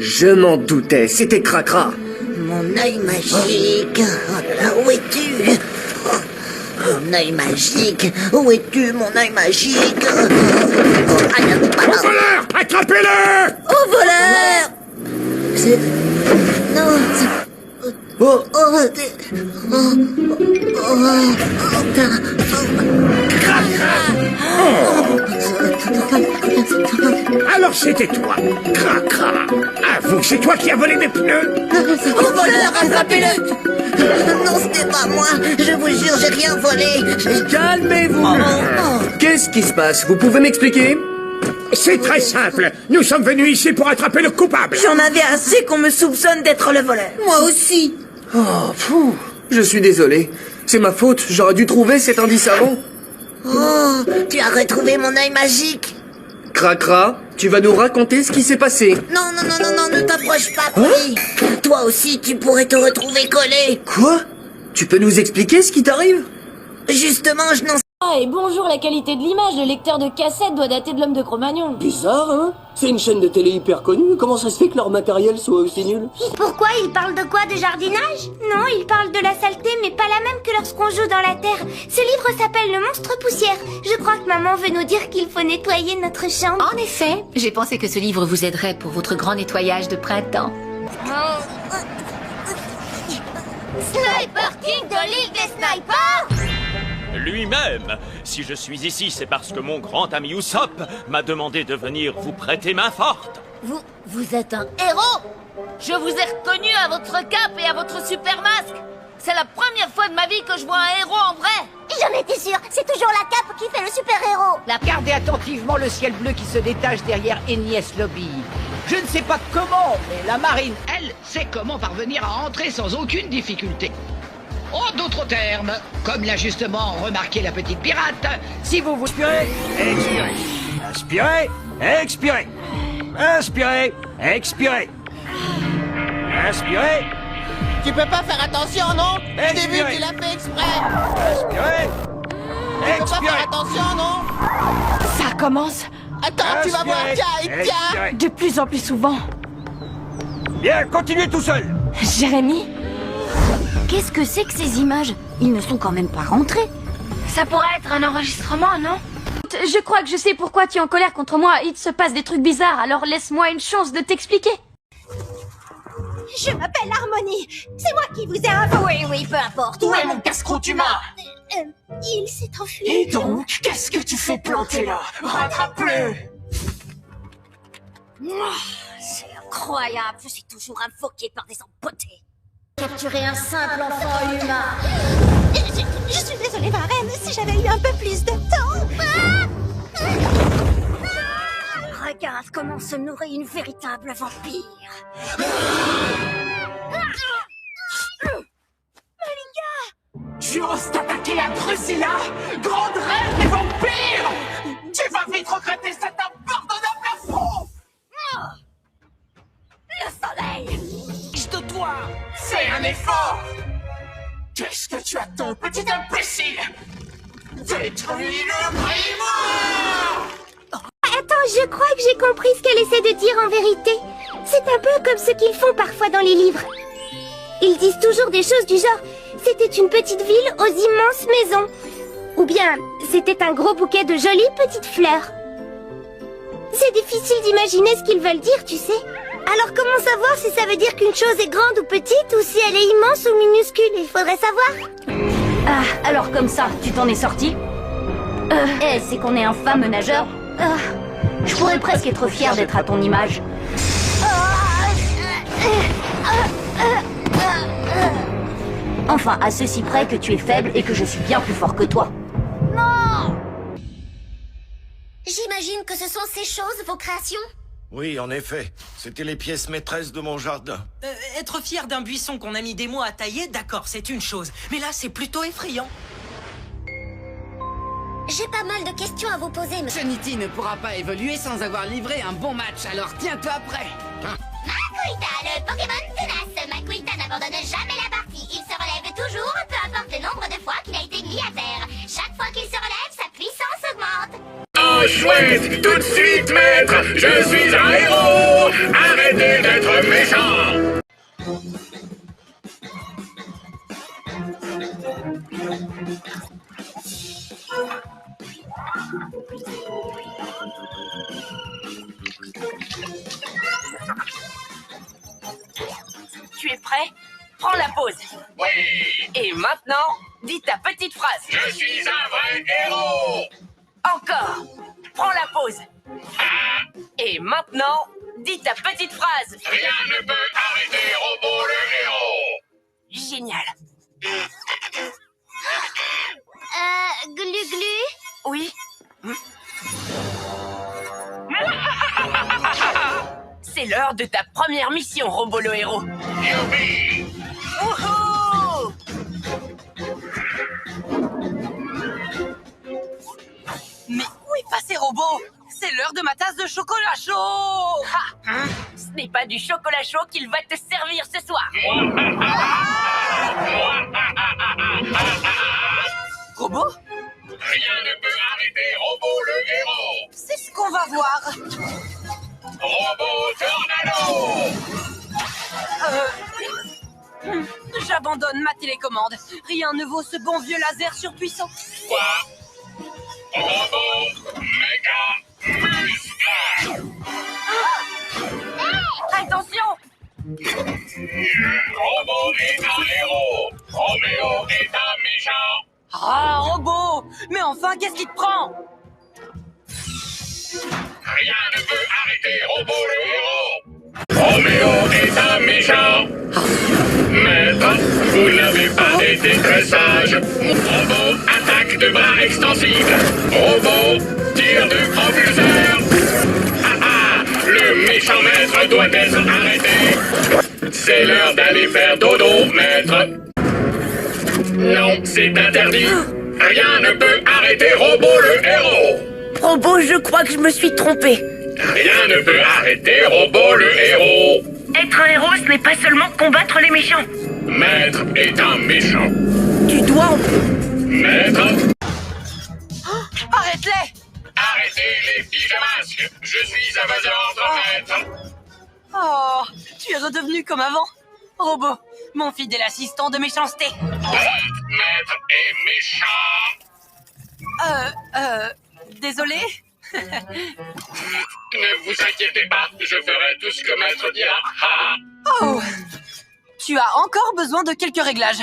Je m'en doutais, c'était Cracra. Mon œil magique. Oh là là, où es-tu? Mon œil magique. Où es-tu, mon œil magique? Au voleur! Attrapez-le! Au voleur! C'est... Non, c'est... Oh, Alors c'était toi, Cracra. Avoue, c'est toi qui as volé mes pneus. Au voleur, attrapez-le! Non, c'était pas moi. Je vous jure, j'ai rien volé. calmez-vous. Qu'est-ce qui se passe? Vous pouvez m'expliquer? C'est très simple. Nous sommes venus ici pour attraper le coupable. J'en avais assez qu'on me soupçonne d'être le voleur. Moi aussi. Oh, pfou, je suis désolé. C'est ma faute, j'aurais dû trouver cet indice avant. Oh, tu as retrouvé mon œil magique. Cracra, tu vas nous raconter ce qui s'est passé. Non, non, non, non, non, ne t'approche pas, Polly. Toi aussi, tu pourrais te retrouver collé. Quoi? Tu peux nous expliquer ce qui t'arrive? Justement, je n'en sais... Ah, et bonjour, la qualité de l'image, le lecteur de cassette doit dater de l'homme de Cro-Magnon. Bizarre, hein? C'est une chaîne de télé hyper connue, comment ça se fait que leur matériel soit aussi nul? Pourquoi il parle de quoi? De jardinage? Non, il parle de la saleté, mais pas la même que lorsqu'on joue dans la terre. Ce livre s'appelle Le Monstre Poussière. Je crois que maman veut nous dire qu'il faut nettoyer notre chambre. En effet, j'ai pensé que ce livre vous aiderait pour votre grand nettoyage de printemps. Sniper King de l'île des snipers! Lui-même. Si je suis ici, c'est parce que mon grand ami Usopp m'a demandé de venir vous prêter main forte. Vous êtes un héros! Je vous ai reconnu à votre cape et à votre super masque. C'est la première fois de ma vie que je vois un héros en vrai. J'en étais sûre, c'est toujours la cape qui fait le super-héros. Regardez attentivement le ciel bleu qui se détache derrière Enies Lobby. Je ne sais pas comment, mais la marine, elle, sait comment parvenir à entrer sans aucune difficulté. En d'autres termes, comme l'a justement remarqué la petite pirate, si vous vous... Inspirez, expirez. Inspirez, expirez. Inspirez, expirez. Inspirez. Tu peux pas faire attention, non? J'ai vu qu'il a fait exprès. Inspirez. Expirez. attention, non? Ça commence Attends, Expirez. de plus en plus souvent. Bien, continuez tout seul. Jérémy? Qu'est-ce que c'est que ces images? Ils ne sont quand même pas rentrés. Ça pourrait être un enregistrement, non? Je crois que je sais pourquoi tu es en colère contre moi. Il se passe des trucs bizarres, alors laisse-moi une chance de t'expliquer. Je m'appelle Harmonie. C'est moi qui vous ai invoqué. Oui, peu importe. Où est mon casse-croûte humain? Il s'est enfui. Et donc, qu'est-ce que tu fais planter là? Rattrape-le! C'est incroyable. Je suis toujours invoqué par des empotés. Capturer un simple enfant humain. Je suis désolée, ma reine. Si j'avais eu un peu plus de temps. Regarde comment se nourrit une véritable vampire. Tu oses t'attaquer à Drusilla, grande reine des vampires! Tu vas vite regretter cet impardonnable affront! Le soleil! De toi, fais un effort! Qu'est-ce que tu attends, petit imbécile? Détruis le grimoire! Attends, je crois que j'ai compris ce qu'elle essaie de dire en vérité. C'est un peu comme ce qu'ils font parfois dans les livres. Ils disent toujours des choses du genre « C'était une petite ville aux immenses maisons » ou bien « C'était un gros bouquet de jolies petites fleurs ». C'est difficile d'imaginer ce qu'ils veulent dire, tu sais. Alors comment savoir si ça veut dire qu'une chose est grande ou petite ou si elle est immense ou minuscule? Il faudrait savoir. Ah, alors comme ça, tu t'en es sorti? C'est qu'on est un fameux nageur. Je pourrais presque être fier d'être à ton image. Enfin, à ceci près que tu es faible et que je suis bien plus fort que toi. J'imagine que ce sont ces choses, vos créations? Oui, en effet. C'était les pièces maîtresses de mon jardin. Être fier d'un buisson qu'on a mis des mois à tailler, d'accord, c'est une chose. Mais là, c'est plutôt effrayant. J'ai pas mal de questions à vous poser, mais... Trinity ne pourra pas évoluer sans avoir livré un bon match, alors tiens-toi prêt. Makuita, le Pokémon tenace. Makuita n'abandonne jamais la partie. Il se relève toujours, peu importe le nombre de fois qu'il a été mis à terre. Chaque fois qu'il se relève, sa puissance augmente. Oh chouette, tout de suite, maître. Je suis un héros. Arrêtez d'être méchant. Tu es prêt? Prends la pause. Oui. Et maintenant, dis ta petite phrase. Je suis un vrai héros. Encore. Prends la pause. Et maintenant, dis ta petite phrase. Rien ne peut arrêter Robo le héros. Génial. Glu-glu? Oui. C'est l'heure de ta première mission, Robo le héros. Youpi. Wouhou! Mais où est passé Robo? C'est l'heure de ma tasse de chocolat chaud! Ce n'est pas du chocolat chaud qu'il va te servir ce soir. Robo? Rien ne peut arrêter Robo le héros. C'est ce qu'on va voir. Robo Tornado. J'abandonne ma télécommande. Rien ne vaut ce bon vieux laser surpuissant. Quoi? Robo Méga Muscle. Attention! Robo est un héros. Roméo est un méchant. Ah, Robo! Mais enfin, qu'est-ce qui te prend? Rien ne peut arrêter Robo le héros. Roméo est un méchant. Maître, vous n'avez pas été très sage. Robo attaque de bras extensibles. Robo tire de propulseurs. Le méchant maître doit être arrêté. C'est l'heure d'aller faire dodo, maître. Non, c'est interdit. Rien ne peut arrêter Robo le héros. Robo, je crois que je me suis trompé. Rien ne peut arrêter Robo le héros. Être un héros, ce n'est pas seulement combattre les méchants. Maître est un méchant. Tu dois... Maître, Arrête-les! arrêtez les pyjamasques. Je suis à vos ordres, maître. Oh, tu es redevenu comme avant. Robo, mon fidèle assistant de méchanceté. Maître est méchant. Désolé. Ne vous inquiétez pas, je ferai tout ce que maître dira. Oh, tu as encore besoin de quelques réglages.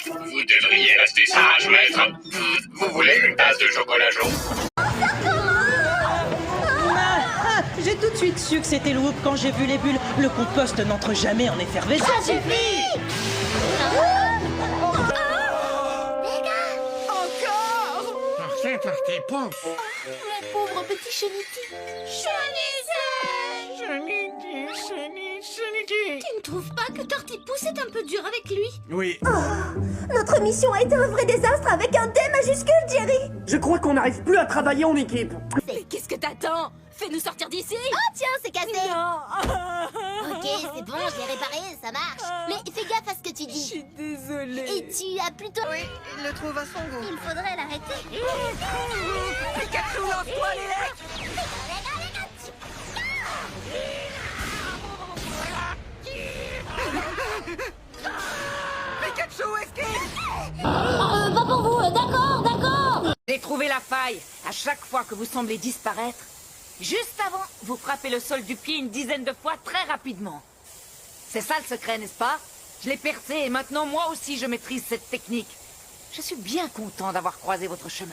Vous devriez rester sage, maître. Vous voulez une tasse de chocolat chaud? J'ai tout de suite su que c'était le Whoop quand j'ai vu les bulles. Le compost n'entre jamais en effervescence. Ça suffit! C'est parti, pouf. Mon pauvre petit cheniti. Tu ne trouves pas que Tortipousse est un peu dur avec lui? Oui. Notre mission a été un vrai désastre avec un D majuscule, Jerry. Je crois qu'on n'arrive plus à travailler en équipe. Mais qu'est-ce que t'attends? Fais-nous sortir d'ici. Oh tiens, c'est cassé. Non. Ok, c'est bon, je l'ai réparé, ça marche. Mais fais gaffe à ce que tu dis. Je suis désolée. Et tu as plutôt... Oui, il le trouve à son goût. Il faudrait l'arrêter. Pikachu, lance-toi les lettres. Pikachu, esquive! Pas pour vous, d'accord. J'ai trouvé la faille. À chaque fois que vous semblez disparaître, juste avant, vous frappez le sol du pied une dizaine de fois très rapidement. C'est ça le secret, n'est-ce pas? Je l'ai percé et maintenant moi aussi je maîtrise cette technique. Je suis bien content d'avoir croisé votre chemin.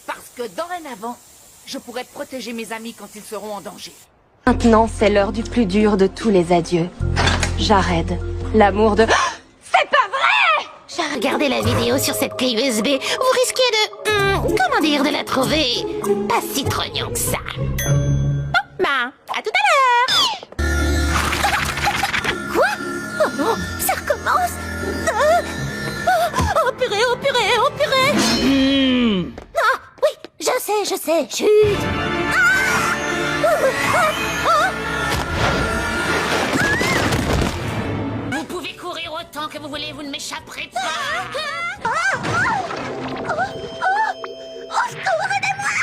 Parce que dorénavant, je pourrai protéger mes amis quand ils seront en danger. Maintenant, c'est l'heure du plus dur de tous les adieux. Jared, l'amour de... C'est pas vrai! J'ai regardé la vidéo sur cette clé USB. Vous risquez de... comment dire, de la trouver pas si trognon que ça. Bah, à tout à l'heure! Quoi? Oh non, ça recommence. Oh purée, oh purée, oh purée. Ah, oui, je sais, chut. Vous pouvez courir autant que vous voulez, vous ne m'échapperez pas. Au secours, aidez-moi.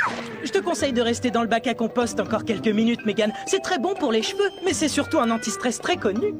Je te conseille de rester dans le bac à compost encore quelques minutes, Megan. C'est très bon pour les cheveux, mais c'est surtout un anti-stress très connu.